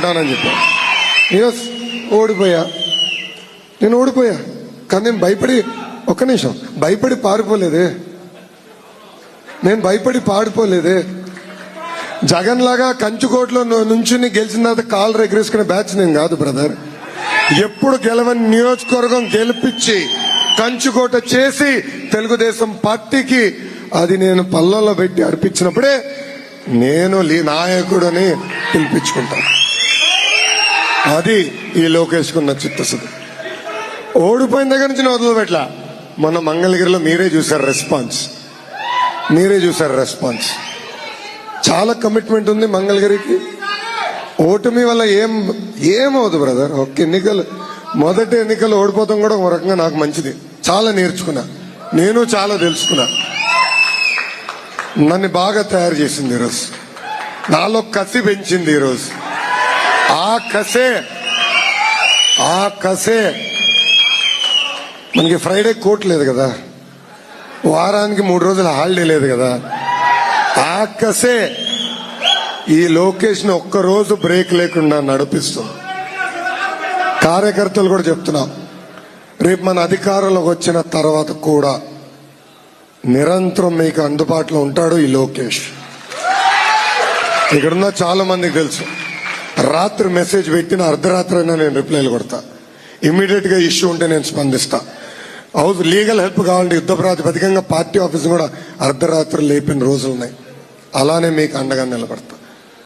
ఉంటానని చెప్పాను. ఎస్, ఓడిపోయా. కానీ నేను భయపడి, ఒక్క నిమిషం, భయపడి పారిపోలేదే. జగన్ లాగా కంచుకోటలో నుంచుని గెలిచిన తర్వాత కాళ్ళు ఎగరేసుకునే బ్యాచ్ నేను కాదు బ్రదర్. ఎప్పుడు గెలవని నియోజకవర్గం గెలిపించి కంచుకోట చేసి తెలుగుదేశం పార్టీకి అది నేను పళ్ళల్లో పెట్టి అర్పించినప్పుడే నేను నాయకుడని పిలిపించుకుంటాను. అది ఈ లోకేష్ కున్న చిత్తశుద్ధి. ఓడిపోయిన దగ్గర నుంచి వదలబెట్లా. మొన్న మంగళగిరిలో మీరే చూసారు రెస్పాన్స్. చాలా కమిట్మెంట్ ఉంది మంగళగిరికి. ఓటమి వల్ల ఏమవుదు బ్రదర్. మొదటి ఎన్నికలు ఓడిపోతాం కూడా ఒక రకంగా నాకు మంచిది. చాలా నేర్చుకున్నా, నేను చాలా తెలుసుకున్నా. నన్ను బాగా తయారు చేసింది ఈరోజు, నాలో కసి పెంచింది ఈరోజు. ఆ కసే మనకి ఫ్రైడే కోర్టు లేదు కదా, వారానికి 3 రోజుల హాలిడే లేదు కదా. ఆ కసే ఈ లోకేష్ ని ఒక్కరోజు బ్రేక్ లేకుండా నడిపిస్తుంది. కార్యకర్తలు కూడా చెప్తున్నాం, రేపు మన అధికారంలోకి వచ్చిన తర్వాత కూడా నిరంతరం మీకు అందుబాటులో ఉంటాడు ఈ లోకేష్. ఇక్కడున్న చాలా మందికి తెలుసు, రాత్రి మెసేజ్ పెట్టిన అర్ధరాత్రి అయినా నేను రిప్లైలు కొడతా. ఇమ్మీడియట్ గా ఇష్యూ ఉంటే నేను స్పందిస్తా. లీగల్ హెల్ప్ కావాలంటే యుద్ధ ప్రాతిపదికంగా పార్టీ ఆఫీస్ కూడా అర్ధరాత్రి లేపిన రోజులున్నాయి. అలానే మీకు అండగా నిలబడతా.